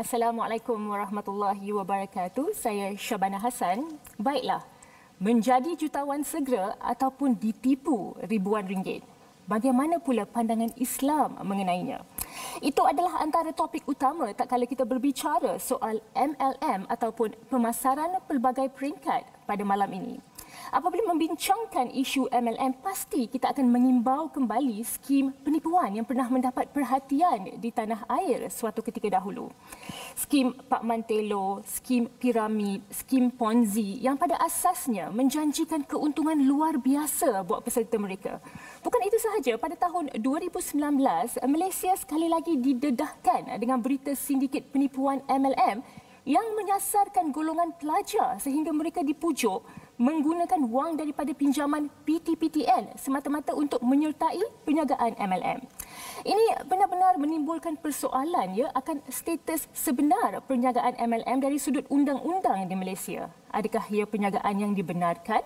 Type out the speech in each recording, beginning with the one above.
Assalamualaikum warahmatullahi wabarakatuh. Saya Syabana Hassan. Baiklah, menjadi jutawan segera ataupun ditipu ribuan ringgit. Bagaimana pula pandangan Islam mengenainya? Itu adalah antara topik utama tak kala kita berbicara soal MLM ataupun pemasaran pelbagai peringkat pada malam ini. Apabila membincangkan isu MLM, pasti kita akan mengimbau kembali skim penipuan yang pernah mendapat perhatian di tanah air suatu ketika dahulu. Skim Pak Mantelo, skim piramid, skim Ponzi yang pada asasnya menjanjikan keuntungan luar biasa buat peserta mereka. Bukan itu sahaja, pada tahun 2019, Malaysia sekali lagi didedahkan dengan berita sindiket penipuan MLM yang menyasarkan golongan pelajar sehingga mereka dipujuk menggunakan wang daripada pinjaman PTPTN semata-mata untuk menyertai perniagaan MLM. Ini benar-benar menimbulkan persoalan akan status sebenar perniagaan MLM dari sudut undang-undang di Malaysia. Adakah ia perniagaan yang dibenarkan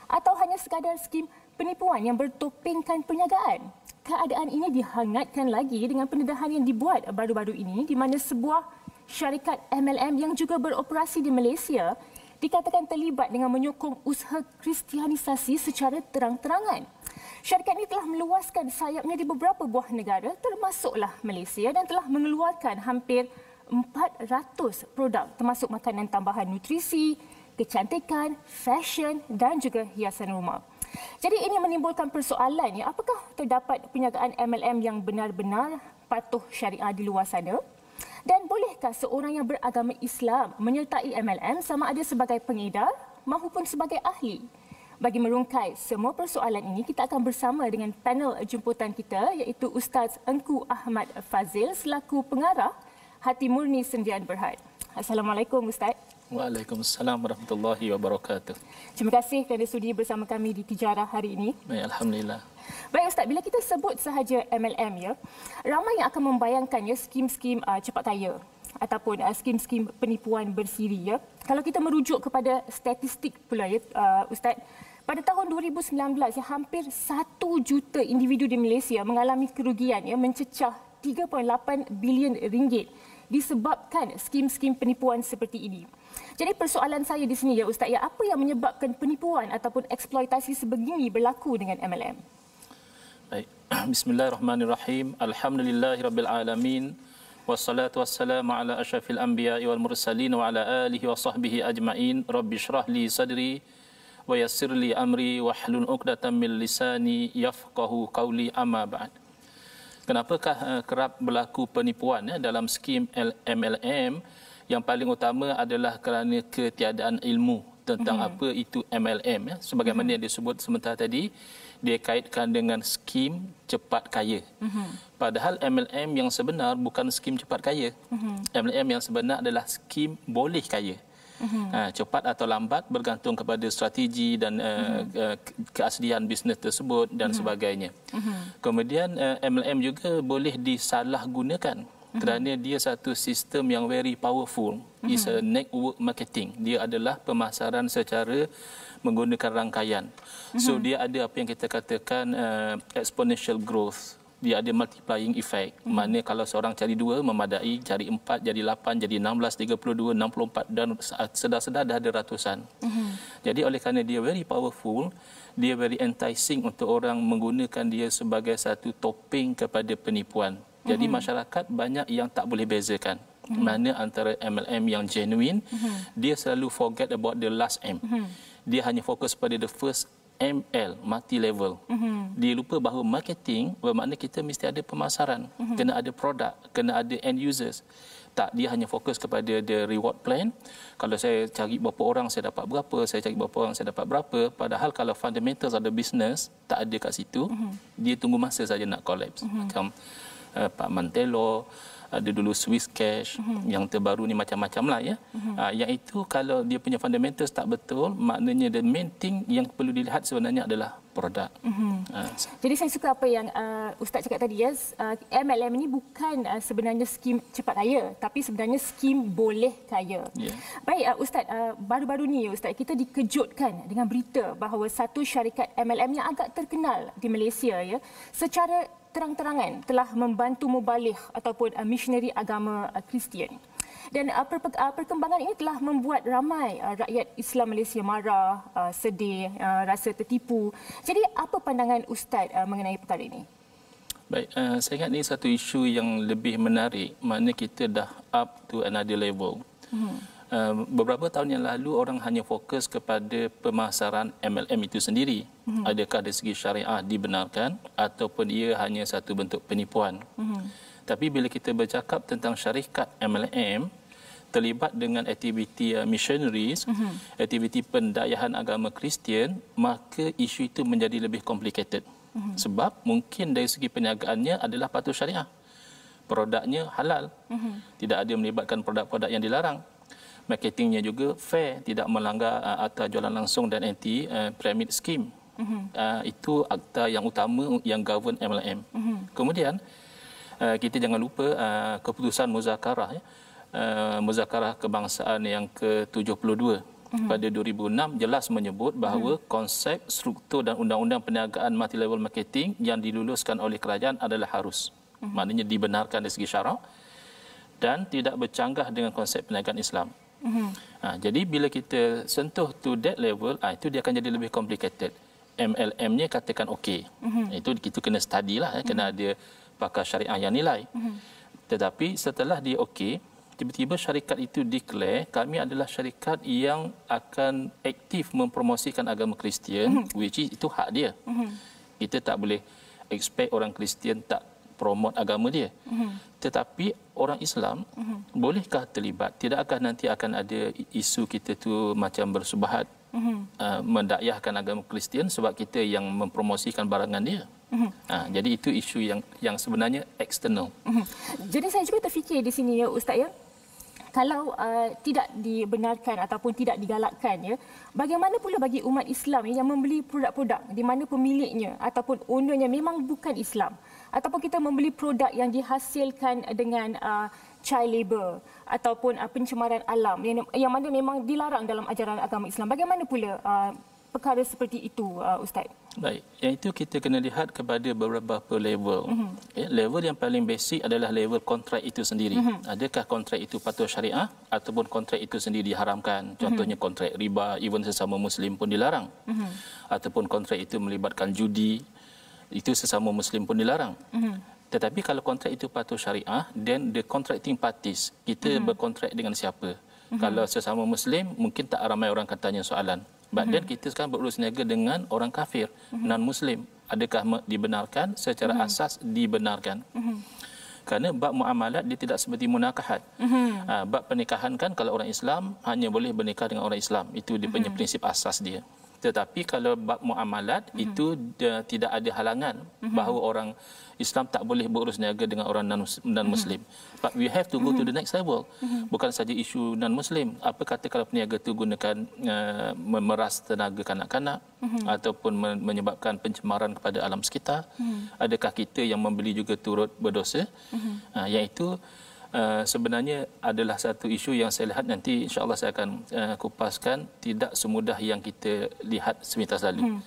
atau hanya sekadar skim penipuan yang bertopengkan perniagaan? Keadaan ini dihangatkan lagi dengan pendedahan yang dibuat baru-baru ini di mana sebuah syarikat MLM yang juga beroperasi di Malaysia dikatakan terlibat dengan menyokong usaha kristianisasi secara terang-terangan. Syarikat ini telah meluaskan sayapnya di beberapa buah negara termasuklah Malaysia dan telah mengeluarkan hampir 400 produk termasuk makanan tambahan nutrisi, kecantikan, fashion dan juga hiasan rumah. Jadi ini menimbulkan persoalan, apakah terdapat perniagaan MLM yang benar-benar patuh syariah di luar sana? Dan bolehkah seorang yang beragama Islam menyertai MLM sama ada sebagai pengedar maupun sebagai ahli? Bagi merungkai semua persoalan ini, kita akan bersama dengan panel jemputan kita iaitu Ustaz Engku Ahmad Fazil selaku pengarah Hati Murni Sendian Berhad. Assalamualaikum Ustaz. Waalaikumsalam warahmatullahi wabarakatuh. Terima kasih kerana sudi bersama kami di Tijarah hari ini. Baik, alhamdulillah. Baik Ustaz, bila kita sebut sahaja MLM ramai yang akan membayangkan skim-skim cepat kaya ataupun skim-skim penipuan bersiri Kalau kita merujuk kepada statistik pula Ustaz, pada tahun 2019 hampir 1 juta individu di Malaysia mengalami kerugian mencecah 3.8 bilion ringgit disebabkan skim-skim penipuan seperti ini. Jadi persoalan saya di sini Ustaz, apa yang menyebabkan penipuan ataupun eksploitasi sebegini berlaku dengan MLM? Baik. Bismillahirrahmanirrahim. Alhamdulillahirabbil alamin. Wassalatu wassalamu ala asyrafil anbiya'i wal mursalin wa ala alihi wa sahbihi ajma'in. Rabbi shrah li sadri wa yassir li amri wahlul 'uqdatam min lisani yafqahu qawli, amma ba'd. Kenapakah kerap berlaku penipuan dalam skim MLM? Yang paling utama adalah kerana ketiadaan ilmu tentang apa itu MLM. Sebagaimana yang disebut sebentar tadi, dia kaitkan dengan skim cepat kaya. Padahal MLM yang sebenar bukan skim cepat kaya. MLM yang sebenar adalah skim boleh kaya. Cepat atau lambat bergantung kepada strategi dan keaslian bisnes tersebut dan sebagainya. Kemudian MLM juga boleh disalahgunakan kerana dia satu sistem yang very powerful. Is a network marketing. Dia adalah pemasaran secara menggunakan rangkaian. So dia ada apa yang kita katakan exponential growth. Dia ada multiplying effect. Mana kalau seorang cari 2 memadai, cari 4 jadi 8, jadi 16, 32, 64 dan sedar-sedar dah ada ratusan. Jadi oleh kerana dia very powerful, dia very enticing untuk orang menggunakan dia sebagai satu topeng kepada penipuan. Jadi masyarakat banyak yang tak boleh bezakan mana antara MLM yang genuine. Dia selalu forget about the last M. Dia hanya fokus pada the first ML, multi level. Dia lupa bahawa marketing bermakna kita mesti ada pemasaran, kena ada produk, kena ada end users. Tak, dia hanya fokus kepada the reward plan. Kalau saya cari berapa orang saya dapat berapa, saya cari berapa orang saya dapat berapa. Padahal kalau fundamentals ada business tak ada kat situ, dia tunggu masa saja nak collapse. Macam Pak Mantelo, ada dulu Swiss Cash, yang terbaru ni macam-macam lah yang itu kalau dia punya fundamentals tak betul, maknanya the main thing yang perlu dilihat sebenarnya adalah produk. Jadi saya suka apa yang Ustaz cakap tadi MLM ini bukan sebenarnya skim cepat kaya, tapi sebenarnya skim boleh kaya. Baik Ustaz, baru-baru ni Ustaz, kita dikejutkan dengan berita bahawa satu syarikat MLM yang agak terkenal di Malaysia secara terang-terangan telah membantu mubaligh ataupun misionari agama Kristian. Dan perkembangan ini telah membuat ramai rakyat Islam Malaysia marah, sedih, rasa tertipu. Jadi apa pandangan Ustaz mengenai perkara ini? Baik, saya ingat ini satu isu yang lebih menarik, mana kita dah up to another level. Beberapa tahun yang lalu orang hanya fokus kepada pemasaran MLM itu sendiri. Adakah dari segi syariah dibenarkan ataupun ia hanya satu bentuk penipuan. Tapi bila kita bercakap tentang syarikat MLM terlibat dengan aktiviti missionaries, aktiviti pendayahan agama Kristian, maka isu itu menjadi lebih complicated. Sebab mungkin dari segi perniagaannya adalah patuh syariah. Produknya halal. Tidak ada melibatkan produk-produk yang dilarang. Marketingnya juga fair, tidak melanggar akta jualan langsung dan anti-pyramid scheme. Itu akta yang utama yang govern MLM. Kemudian kita jangan lupa keputusan muzakarah muzakarah kebangsaan yang ke-72 pada 2006 jelas menyebut bahawa konsep, struktur dan undang-undang perniagaan multi level marketing yang diluluskan oleh kerajaan adalah harus. Maknanya dibenarkan dari segi syarak dan tidak bercanggah dengan konsep perniagaan Islam. Jadi bila kita sentuh to that level, itu dia akan jadi lebih complicated. MLM-nya katakan okey. Itu kita kena study lah, kena ada pakar syariah yang nilai. Tetapi setelah dia okey, tiba-tiba syarikat itu declare kami adalah syarikat yang akan aktif mempromosikan agama Kristian, which is itu hak dia. Kita tak boleh expect orang Kristian tak promote agama dia. Tetapi orang Islam bolehkah terlibat? Tidakkah nanti akan ada isu kita tu macam bersubahat mendakwahkan agama Kristian sebab kita yang mempromosikan barangan dia? Jadi itu isu yang sebenarnya eksternal. Jadi saya juga terfikir di sini ya Ustaz ya. Kalau tidak dibenarkan ataupun tidak digalakkan ya, bagaimana pula bagi umat Islam yang membeli produk-produk di mana pemiliknya ataupun ownernya memang bukan Islam, ataupun kita membeli produk yang dihasilkan dengan child labour ataupun pencemaran alam yang mana memang dilarang dalam ajaran agama Islam. Bagaimana pula perkara seperti itu Ustaz? Baik, yang itu kita kena lihat kepada beberapa level. Level yang paling basic adalah level kontrak itu sendiri. Adakah kontrak itu patuh syariah ataupun kontrak itu sendiri diharamkan? Contohnya kontrak riba, even sesama Muslim pun dilarang. Ataupun kontrak itu melibatkan judi, itu sesama Muslim pun dilarang. Tetapi kalau kontrak itu patuh syariah, then the contracting parties, kita berkontrak dengan siapa? Kalau sesama Muslim, mungkin tak ramai orang akan tanya soalan. Dan kita sekarang berurus niaga dengan orang kafir, non-Muslim. Adakah dibenarkan? Secara asas dibenarkan. Kerana bab muamalat dia tidak seperti munakahat. Bab pernikahan kan kalau orang Islam hanya boleh bernikah dengan orang Islam. Itu dia punya prinsip asas dia. Tetapi kalau bab muamalat itu tidak ada halangan bahawa orang Islam tak boleh berurus niaga dengan orang non-Muslim. But we have to go to the next level. Bukan saja isu non-Muslim. Apa kata kalau peniaga itu gunakan memeras tenaga kanak-kanak ataupun menyebabkan pencemaran kepada alam sekitar? Adakah kita yang membeli juga turut berdosa? Yang itu sebenarnya adalah satu isu yang saya lihat nanti insya-Allah saya akan kupaskan tidak semudah yang kita lihat semintas lalu.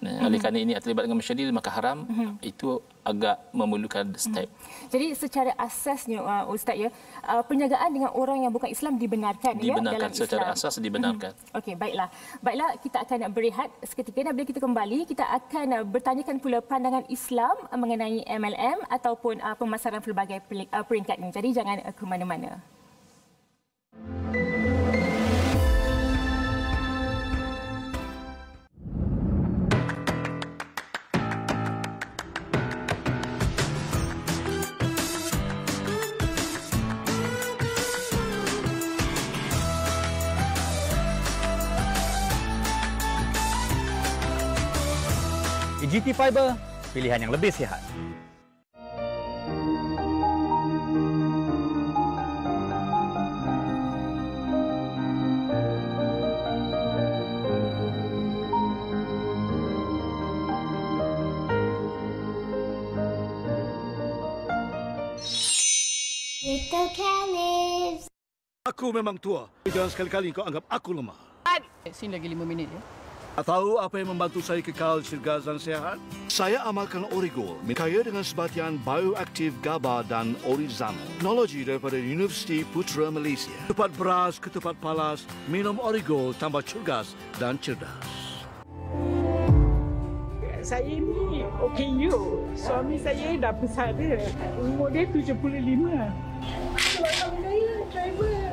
Oleh kerana ini terlibat dengan masyarakat maka haram itu agak memerlukan step. Jadi secara asasnya Ustaz ya, perniagaan dengan orang yang bukan Islam dibenarkan ya dalam Islam. Secara asas dibenarkan. Okey, baiklah. Baiklah, kita akan berehat seketika dan bila kita kembali kita akan bertanyakan pula pandangan Islam mengenai MLM ataupun pemasaran pelbagai peringkat ini. Jadi jangan ke mana-mana. GT Fiber, pilihan yang lebih sihat. Little Caliph. Aku memang tua. Jangan sekali-kali kau anggap aku lemah. Sini lagi 5 minit ya. Tahu apa yang membantu saya kekal cergas dan sehat? Saya amalkan Origol, kaya dengan sebatian bioaktif GABA dan Orizano. Teknologi daripada Universiti Putra Malaysia. Tepat beras ke tepat palas, minum Origol tambah cergas dan cerdas. Saya ni OKU. Suami saya dah pesara. Umur dia 75. Sebab saya driver.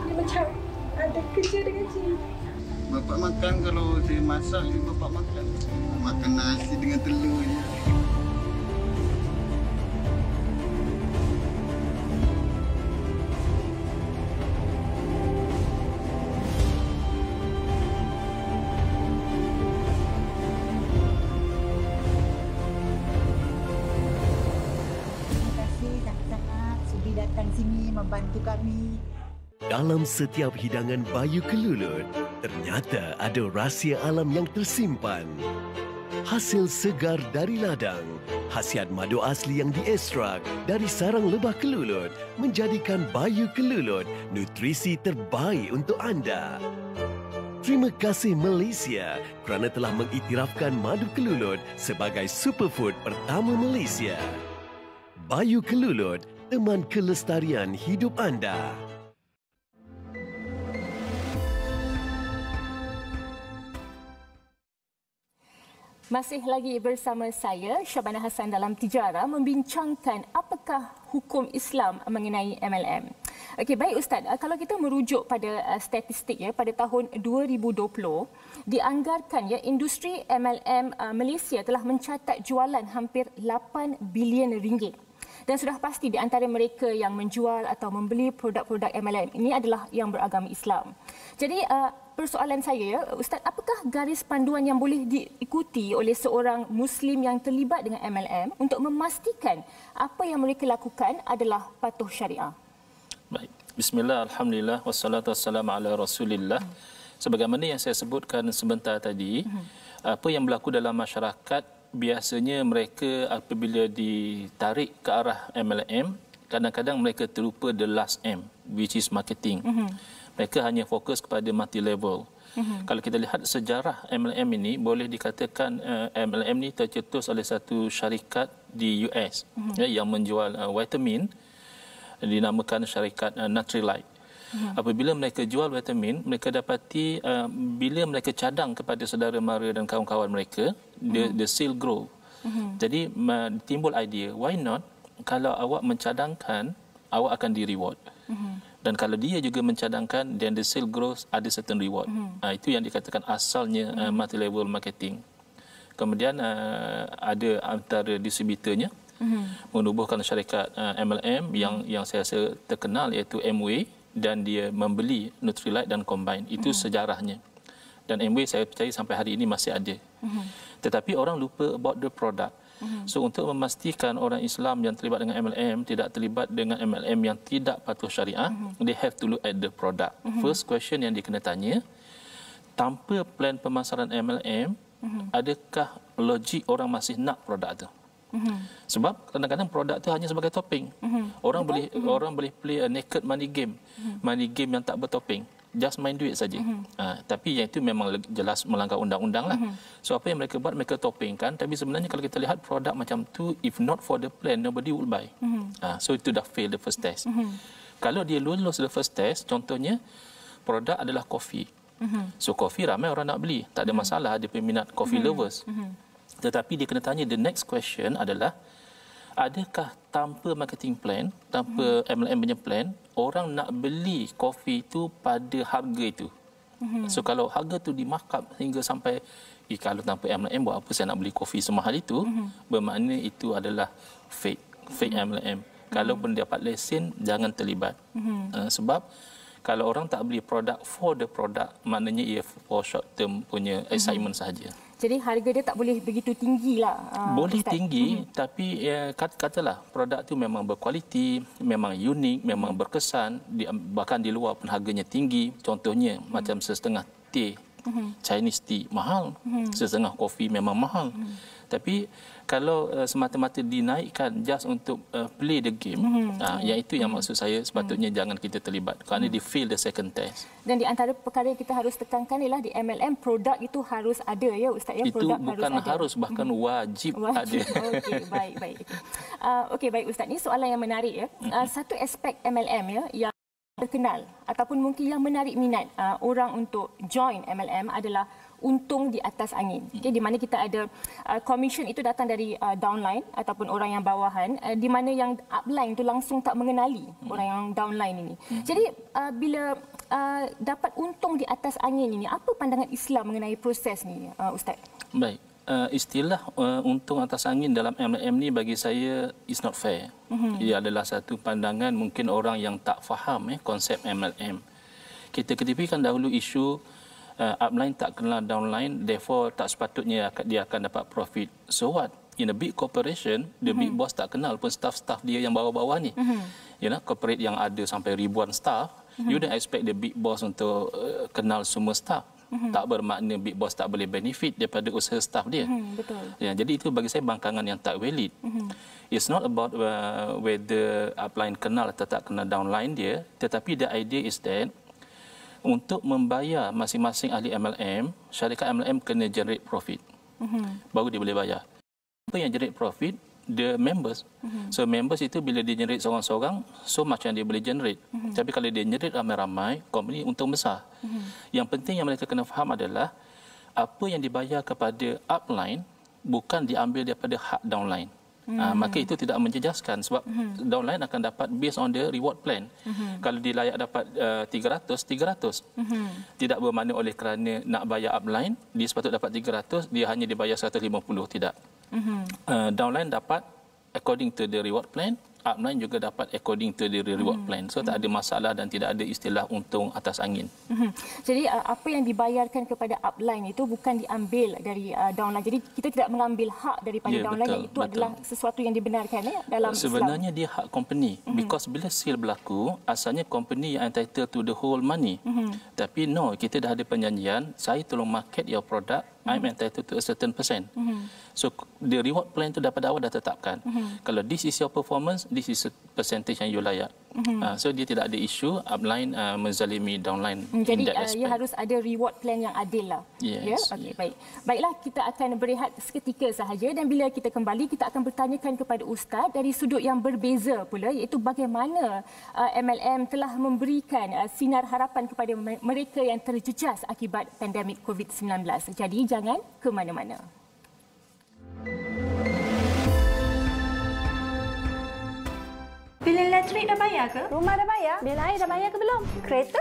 Dia macam ada kerja dengan cik. Bapak makan kalau saya masak, bapak makan. Makan nasi dengan telur je. Terima kasih sangat-sangat sudi datang sini membantu kami. Dalam setiap hidangan Bayu Kelulut, ternyata ada rahsia alam yang tersimpan. Hasil segar dari ladang, khasiat madu asli yang diekstrak dari sarang lebah kelulut menjadikan Bayu Kelulut nutrisi terbaik untuk anda. Terima kasih Malaysia kerana telah mengiktirafkan madu kelulut sebagai superfood pertama Malaysia. Bayu Kelulut, teman kelestarian hidup anda. Masih lagi bersama saya, Syabana Hassan dalam Tijara membincangkan apakah hukum Islam mengenai MLM. Okey, baik Ustaz, kalau kita merujuk pada statistik ya, pada tahun 2020 dianggarkan ya industri MLM Malaysia telah mencatat jualan hampir 8 bilion ringgit. Dan sudah pasti di antara mereka yang menjual atau membeli produk-produk MLM ini adalah yang beragama Islam. Jadi persoalan saya, Ustaz, apakah garis panduan yang boleh diikuti oleh seorang Muslim yang terlibat dengan MLM untuk memastikan apa yang mereka lakukan adalah patuh syariah? Baik. Bismillah, alhamdulillah, wassalatu wassalamu ala rasulillah. Sebagaimana yang saya sebutkan sebentar tadi, apa yang berlaku dalam masyarakat, biasanya mereka apabila ditarik ke arah MLM, kadang-kadang mereka terlupa the last M, which is marketing. Mereka hanya fokus kepada multi-level. Kalau kita lihat sejarah MLM ini, boleh dikatakan MLM ini tercetus oleh satu syarikat di US yang menjual vitamin, dinamakan syarikat Nutrilite. Apabila mereka jual vitamin, mereka dapati bila mereka cadang kepada saudara mara dan kawan-kawan mereka, the sale grow. Jadi timbul idea, why not kalau awak mencadangkan, awak akan di-reward. Dan kalau dia juga mencadangkan, then the sale grows, ada certain reward. Itu yang dikatakan asalnya multi-level marketing. Kemudian ada antara distributornya menubuhkan syarikat MLM yang saya rasa terkenal iaitu Amway, dan dia membeli Nutrilite dan Combine. Itu sejarahnya. Dan Amway saya percaya sampai hari ini masih ada. Tetapi orang lupa about the product. So untuk memastikan orang Islam yang terlibat dengan MLM tidak terlibat dengan MLM yang tidak patuh syariah, they have to look at the product. First question yang dia kena tanya, tanpa plan pemasaran MLM, adakah logik orang masih nak produk itu? Sebab kadang-kadang produk tu hanya sebagai topping. Orang boleh play a naked money game. Money game yang tak bertopping. Just main duit saja. Tapi yang itu memang jelas melanggar undang-undang lah. So apa yang mereka buat, mereka toppingkan. Tapi sebenarnya kalau kita lihat produk macam tu, if not for the plan, nobody will buy. So itu dah fail the first test. Kalau dia lulus the first test, contohnya produk adalah kopi. So kopi ramai orang nak beli. Tak ada masalah, ada peminat coffee lovers. Tetapi dia kena tanya, the next question adalah, adakah tanpa marketing plan, tanpa MLM punya plan, orang nak beli kopi itu pada harga itu? So kalau harga tu dimarkup hingga sampai, kalau tanpa MLM buat apa saya nak beli kopi semahal itu, bermakna itu adalah fake MLM. Kalau pun dapat lesen, jangan terlibat. Sebab kalau orang tak beli produk for the product, maknanya ia for short term punya excitement sahaja. Jadi harga dia tak boleh begitu tinggi lah. Boleh Ustaz. Tinggi, tapi katalah produk tu memang berkualiti, memang unik, memang berkesan, bahkan di luar pun harganya tinggi. Contohnya macam setengah teh, Chinese tea mahal, setengah kopi memang mahal. Tapi kalau semata-mata dinaikkan just untuk play the game, yang itu yang maksud saya sepatutnya jangan kita terlibat kerana dia fail the second test. Dan di antara perkara yang kita harus tekankan ialah di MLM produk itu harus ada ya Ustaz ya, itu produk bukan harus bahkan wajib ada. Okey, baik. Okey, baik Ustaz, ni soalan yang menarik ya. Satu aspek MLM ya yang terkenal ataupun mungkin yang menarik minat orang untuk join MLM adalah untung di atas angin. Okay, di mana kita ada commission itu datang dari downline ataupun orang yang bawahan, di mana yang upline itu langsung tak mengenali orang yang downline ini. Jadi bila dapat untung di atas angin ini, apa pandangan Islam mengenai proses ni Ustaz? Baik. Istilah untung atas angin dalam MLM ni bagi saya is not fair. Ia adalah satu pandangan mungkin orang yang tak faham konsep MLM. Kita ketepikan dahulu isu upline tak kenal downline, therefore tak sepatutnya dia akan dapat profit. So what? In a big corporation, the big boss tak kenal pun staff-staff dia yang bawah-bawah ni. Corporate yang ada sampai ribuan staff, you don't expect the big boss untuk kenal semua staff. Tak bermakna big boss tak boleh benefit daripada usaha staff dia. Betul. Ya, jadi itu bagi saya bangkangan yang tak valid. It's not about whether upline kenal atau tak kenal downline dia, tetapi the idea is that untuk membayar masing-masing ahli MLM, syarikat MLM kena generate profit. Baru dia boleh bayar. Apa yang generate profit? The members. So members itu bila dia generate seorang-seorang, so much yang dia boleh generate. Tapi kalau dia generate ramai-ramai, company untung besar. Yang penting yang mereka kena faham adalah apa yang dibayar kepada upline bukan diambil daripada hak downline. Maka itu tidak menjejaskan sebab downline akan dapat based on the reward plan. Kalau dia layak dapat 300. Tidak bermakna oleh kerana nak bayar upline dia sepatutnya dapat 300, dia hanya dibayar 150, tidak. Downline dapat according to the reward plan, upline juga dapat according to the reward plan. So tak ada masalah dan tidak ada istilah untung atas angin. Jadi apa yang dibayarkan kepada upline itu bukan diambil dari downline. Jadi kita tidak mengambil hak daripada downline, betul, itu adalah sesuatu yang dibenarkan dalam sebenarnya Islam. Dia hak company. Because bila sale berlaku, asalnya company yang entitled to the whole money. Tapi no, kita dah ada perjanjian, saya tolong market your product, I'm entitled to a certain percent. So the reward plan tu daripada awal dah tetapkan. Kalau this is your performance, this is a percentage yang you layak. So dia tidak ada isu upline menzalimi downline. Jadi ia harus ada reward plan yang adil lah. Yes. Ya? Okay, baik. Baiklah, kita akan berehat seketika sahaja dan bila kita kembali kita akan bertanyakan kepada Ustaz dari sudut yang berbeza pula, iaitu bagaimana MLM telah memberikan sinar harapan kepada mereka yang terjejas akibat pandemik COVID-19. Jadi jangan ke mana-mana. Bil elektrik dah bayar ke? Rumah dah bayar? Bil air dah bayar ke belum? Kereta?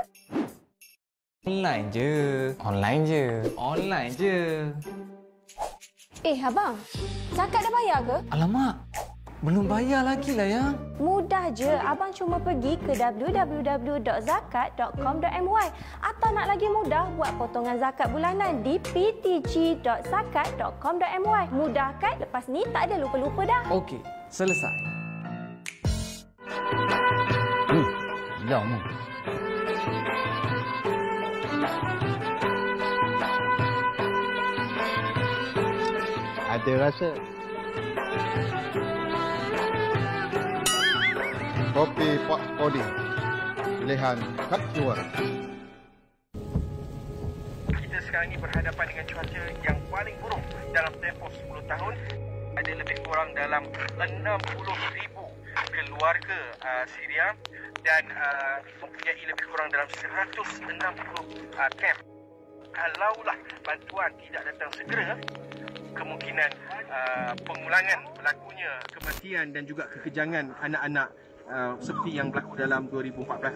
Online je. Abang. Zakat dah bayar ke? Alamak. Belum bayar lagi lah ya. Mudah je. Abang cuma pergi ke www.zakat.com.my atau nak lagi mudah, buat potongan zakat bulanan di ptg.zakat.com.my. Mudah kan? Lepas ni tak ada lupa-lupa dah. Okey, selesai. Lama. Ada rasa. Kopi Pot Podi. Pilihan khas luar. Kita sekarang ini berhadapan dengan cuaca yang paling buruk dalam tempoh 10 tahun. Ada lebih kurang dalam 60,000 keluarga Syria dan mempunyai lebih kurang dalam 160 kamp. Kalaulah bantuan tidak datang segera, kemungkinan pengulangan berlakunya kematian dan juga kekejangan anak-anak seperti yang berlaku dalam 2014.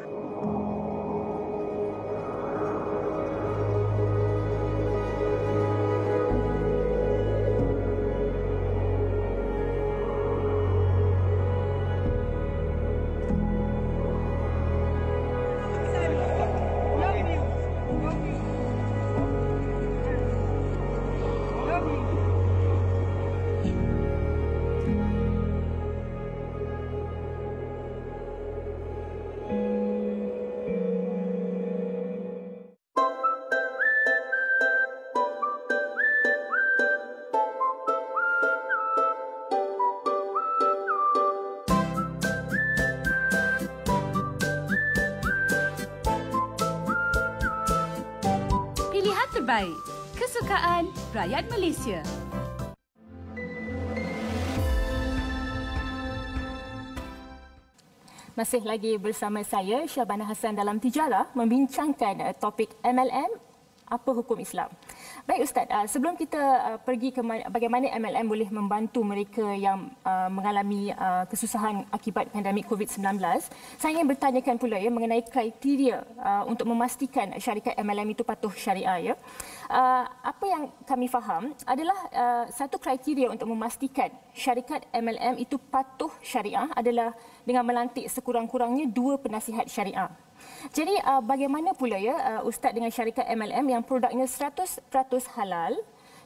terbaik. Kesukaan rakyat Malaysia. Masih lagi bersama saya, Syabana Hassan dalam Tijarah, membincangkan topik MLM, apa hukum Islam. Baik Ustaz, sebelum kita pergi ke bagaimana MLM boleh membantu mereka yang mengalami kesusahan akibat pandemik COVID-19, saya ingin bertanyakan pula ya mengenai kriteria untuk memastikan syarikat MLM itu patuh syariah ya. Apa yang kami faham adalah satu kriteria untuk memastikan syarikat MLM itu patuh syariah adalah dengan melantik sekurang-kurangnya 2 penasihat syariah. Jadi bagaimana pula ya Ustaz dengan syarikat MLM yang produknya 100% halal,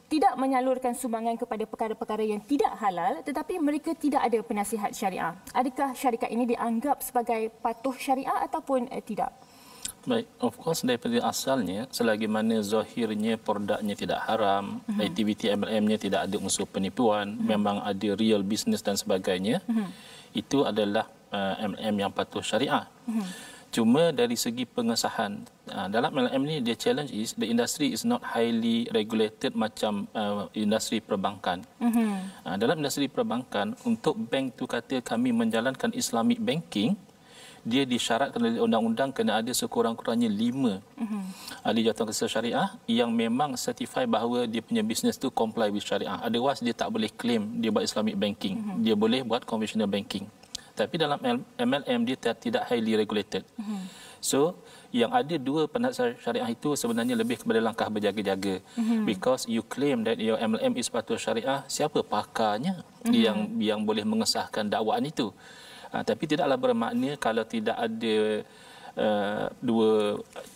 tidak menyalurkan sumbangan kepada perkara-perkara yang tidak halal tetapi mereka tidak ada penasihat syariah. Adakah syarikat ini dianggap sebagai patuh syariah ataupun tidak? Baik, of course daripada asalnya selagi mana zahirnya produknya tidak haram, aktiviti MLM-nya tidak ada unsur penipuan, memang ada real business dan sebagainya, itu adalah MLM yang patuh syariah. Cuma dari segi pengesahan dalam MLM ni dia challenge is the industry is not highly regulated macam industri perbankan. Dalam industri perbankan untuk bank tu kata kami menjalankan Islamic banking, dia disyaratkan oleh undang-undang kena ada sekurang-kurangnya 5 ahli jawatan kesihatan syariah yang memang certify bahawa dia punya bisnes tu comply with syariah. Otherwise dia tak boleh claim dia buat Islamic banking. Dia boleh buat conventional banking. Tapi dalam MLM dia tidak highly regulated. So yang ada 2 penasihat syariah itu sebenarnya lebih kepada langkah berjaga-jaga. Because you claim that your MLM is patuh syariah, siapa pakarnya yang boleh mengesahkan dakwaan itu? Tapi tidaklah bermakna kalau tidak ada 2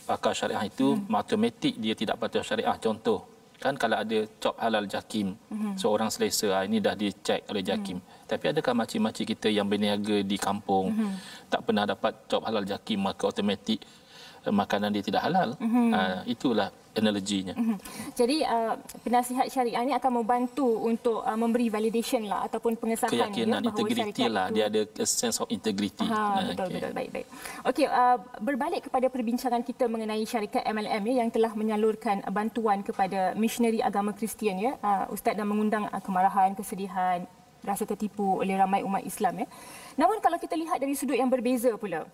pakar syariah itu automatik dia tidak patuh syariah. Contoh kan kalau ada cop halal JAKIM, seorang selesa ini dah dicek oleh JAKIM. Tapi adakah makcik-makcik kita yang berniaga di kampung tak pernah dapat cop halal JAKIM, maka automatik makanan dia tidak halal? Itulah analoginya. Jadi penasihat syariah ini akan membantu untuk memberi validation lah ataupun pengesahan keyakinan, integriti lah, dia ada a sense of integrity. Betul. Baik. Okey, berbalik kepada perbincangan kita mengenai syarikat MLM ya, yang telah menyalurkan bantuan kepada misioneri agama Kristian ya, Ustaz, dan mengundang kemarahan, kesedihan, rasa tertipu oleh ramai umat Islam ya. Namun kalau kita lihat dari sudut yang berbeza pula,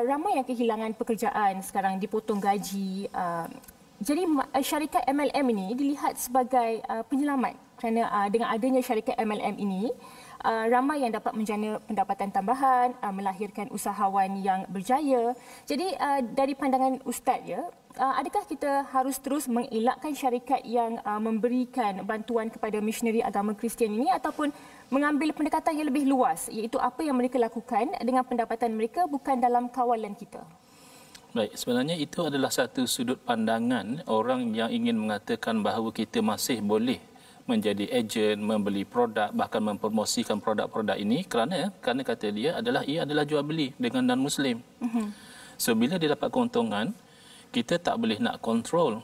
ramai yang kehilangan pekerjaan sekarang, dipotong gaji. Jadi syarikat MLM ini dilihat sebagai penyelamat kerana dengan adanya syarikat MLM ini ramai yang dapat menjana pendapatan tambahan, melahirkan usahawan yang berjaya. Jadi dari pandangan Ustaz ya, adakah kita harus terus mengelakkan syarikat yang memberikan bantuan kepada misioneri agama Kristian ini ataupun mengambil pendekatan yang lebih luas, iaitu apa yang mereka lakukan dengan pendapatan mereka bukan dalam kawalan kita? Baik, sebenarnya itu adalah satu sudut pandangan orang yang ingin mengatakan bahawa kita masih boleh menjadi ejen, membeli produk, bahkan mempromosikan produk-produk ini kerana kata dia ia adalah jual beli dengan non-Muslim. So bila dia dapat keuntungan, kita tak boleh nak kontrol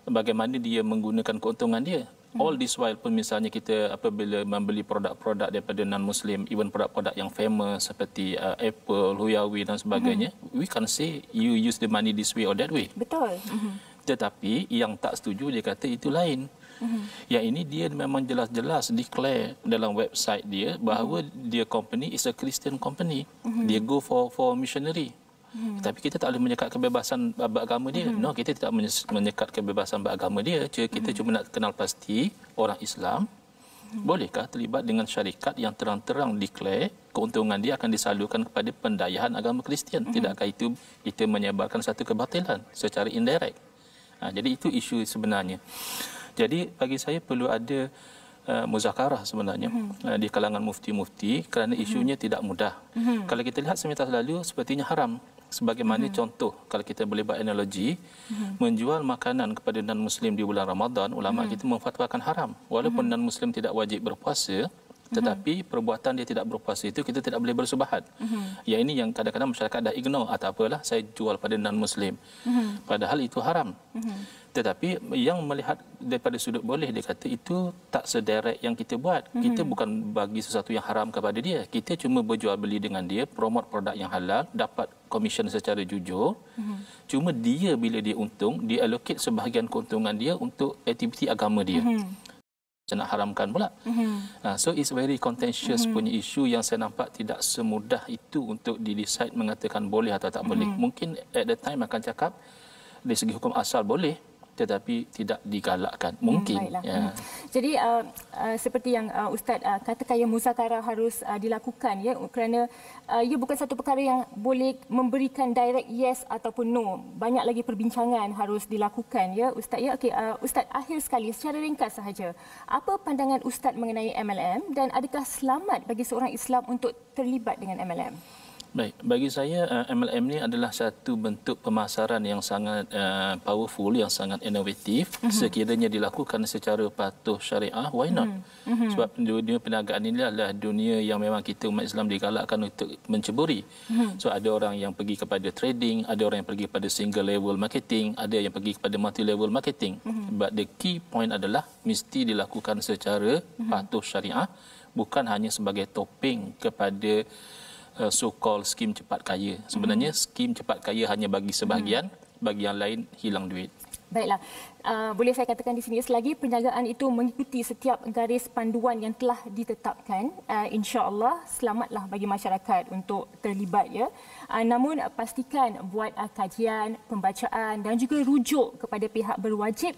bagaimana dia menggunakan keuntungan dia. All this while pun misalnya kita apabila membeli produk-produk daripada non-Muslim, even produk-produk yang famous seperti Apple, Huawei dan sebagainya, we can say you use the money this way or that way. Betul. Tetapi yang tak setuju dia kata itu lain. Yang ini dia memang jelas-jelas declare dalam website dia bahawa dia company is a Christian company. Dia go for missionary. Tapi kita tak boleh menyekat kebebasan beragama dia. No, kita tidak menyekat kebebasan beragama dia. Kita cuma nak kenal pasti orang Islam bolehkah terlibat dengan syarikat yang terang-terang declare keuntungan dia akan disalurkan kepada pendayaan agama Kristian. Tidakkah itu menyebarkan satu kebatilan secara indirect? Jadi itu isu sebenarnya. Jadi bagi saya perlu ada muzakarah sebenarnya di kalangan mufti-mufti kerana isunya tidak mudah. Kalau kita lihat semintas lalu sepertinya haram. Sebagaimana contoh, kalau kita boleh buat analogi, menjual makanan kepada non-Muslim di bulan Ramadan, ulama kita memfatwakan haram. Walaupun non-Muslim tidak wajib berpuasa, tetapi perbuatan dia tidak berpuasa itu kita tidak boleh bersubahat. Yang ini yang kadang-kadang masyarakat dah ignore, atau apalah saya jual pada non-Muslim. Padahal itu haram. Tetapi yang melihat daripada sudut boleh, dia kata itu tak sederek yang kita buat. Kita bukan bagi sesuatu yang haram kepada dia. Kita cuma berjual beli dengan dia, promote produk yang halal, dapat komisen secara jujur. Cuma dia bila dia untung, dia allocate sebahagian keuntungan dia untuk aktiviti agama dia. Nak haramkan pula. So it's very contentious punya isu yang saya nampak tidak semudah itu untuk di-decide mengatakan boleh atau tak boleh. Mungkin at the time akan cakap dari segi hukum asal boleh, tetapi tidak digalakkan. Mungkin. Jadi seperti yang Ustaz katakan, yang muzakarah harus dilakukan, ya, kerana ia bukan satu perkara yang boleh memberikan direct yes ataupun no. Banyak lagi perbincangan harus dilakukan, ya Ustaz. Ya, okey, Ustaz, akhir sekali secara ringkas sahaja, apa pandangan Ustaz mengenai MLM dan adakah selamat bagi seorang Islam untuk terlibat dengan MLM? Baik, bagi saya MLM ni adalah satu bentuk pemasaran yang sangat powerful, yang sangat inovatif. Sekiranya dilakukan secara patuh syariah, why not? Sebab dunia perniagaan ini adalah dunia yang memang kita umat Islam digalakkan untuk menceburi. So ada orang yang pergi kepada trading, ada orang yang pergi kepada single level marketing, ada yang pergi kepada multi level marketing. But the key point adalah mesti dilakukan secara patuh syariah, bukan hanya sebagai topeng kepada so-called skim cepat kaya. Sebenarnya skim cepat kaya hanya bagi sebahagian, bagi yang lain hilang duit. Baiklah, boleh saya katakan di sini, selagi perniagaan itu mengikuti setiap garis panduan yang telah ditetapkan, insya-Allah selamatlah bagi masyarakat untuk terlibat, ya. Namun pastikan buat kajian, pembacaan dan juga rujuk kepada pihak berwajib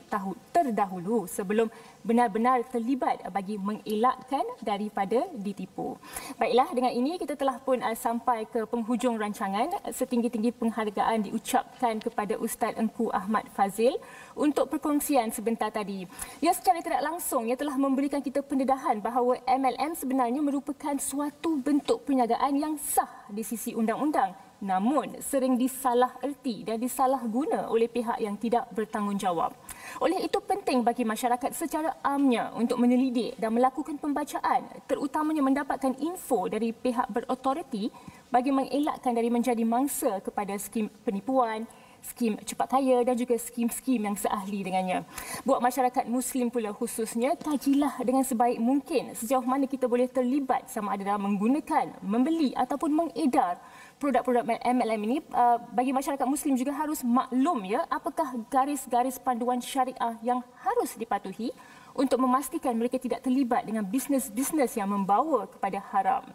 terdahulu sebelum benar-benar terlibat bagi mengelakkan daripada ditipu. Baiklah, dengan ini kita telah pun sampai ke penghujung rancangan. Setinggi-tinggi penghargaan diucapkan kepada Ustaz Engku Ahmad Fazil untuk perkongsian sebentar tadi. Ia secara tidak langsung ia telah memberikan kita pendedahan bahawa MLM sebenarnya merupakan suatu bentuk perniagaan yang sah di sisi undang-undang, namun sering disalaherti dan disalahguna oleh pihak yang tidak bertanggungjawab. Oleh itu penting bagi masyarakat secara amnya untuk menyelidik dan melakukan pembacaan, terutamanya mendapatkan info dari pihak berautoriti bagi mengelakkan dari menjadi mangsa kepada skim penipuan, skim cepat kaya dan juga skim-skim yang seahli dengannya. Buat masyarakat Muslim pula khususnya, kajilah dengan sebaik mungkin sejauh mana kita boleh terlibat sama ada dalam menggunakan, membeli ataupun mengedar produk-produk MLM ini. Bagi masyarakat Muslim juga harus maklum, ya, apakah garis-garis panduan syariah yang harus dipatuhi untuk memastikan mereka tidak terlibat dengan bisnes-bisnes yang membawa kepada haram.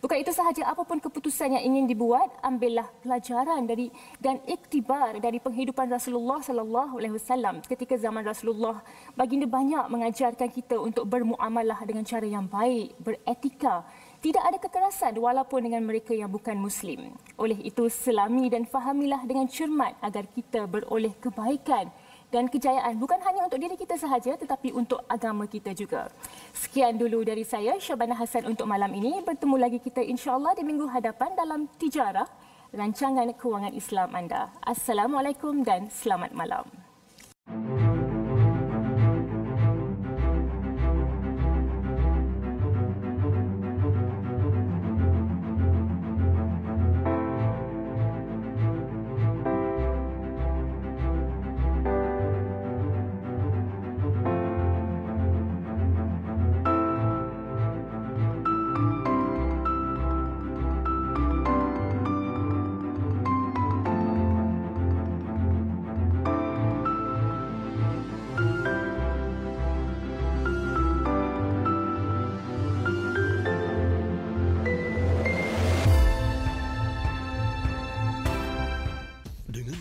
Bukan itu sahaja, apapun keputusan yang ingin dibuat, ambillah pelajaran dari dan iktibar dari penghidupan Rasulullah sallallahu alaihi wasallam. Ketika zaman Rasulullah, baginda banyak mengajarkan kita untuk bermuamalah dengan cara yang baik, beretika. Tidak ada kekerasan walaupun dengan mereka yang bukan Muslim. Oleh itu, selami dan fahamilah dengan cermat agar kita beroleh kebaikan dan kejayaan bukan hanya untuk diri kita sahaja tetapi untuk agama kita juga. Sekian dulu dari saya, Syabana Hassan, untuk malam ini. Bertemu lagi kita insya-Allah di minggu hadapan dalam Tijarah, rancangan kewangan Islam anda. Assalamualaikum dan selamat malam.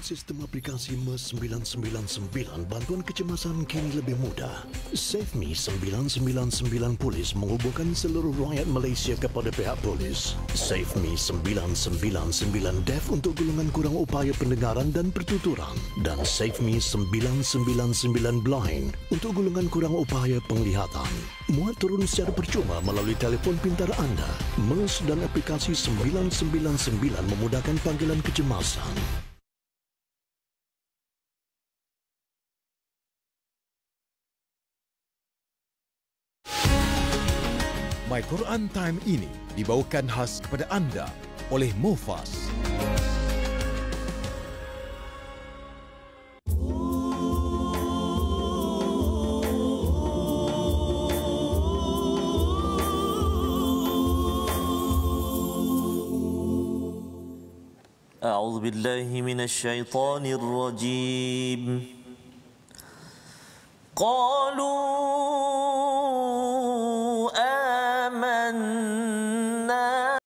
Sistem aplikasi MERS 999, bantuan kecemasan kini lebih mudah. SafeMe 999 Polis menghubungkan seluruh rakyat Malaysia kepada pihak polis. SafeMe 999 Deaf untuk golongan kurang upaya pendengaran dan pertuturan. Dan SafeMe 999 Blind untuk golongan kurang upaya penglihatan. Muat turun secara percuma melalui telefon pintar anda. MERS dan aplikasi 999 memudahkan panggilan kecemasan. My Quran Time ini dibawakan khas kepada anda oleh Mofas. أعوذ بالله من الشيطان الرجيم قالوا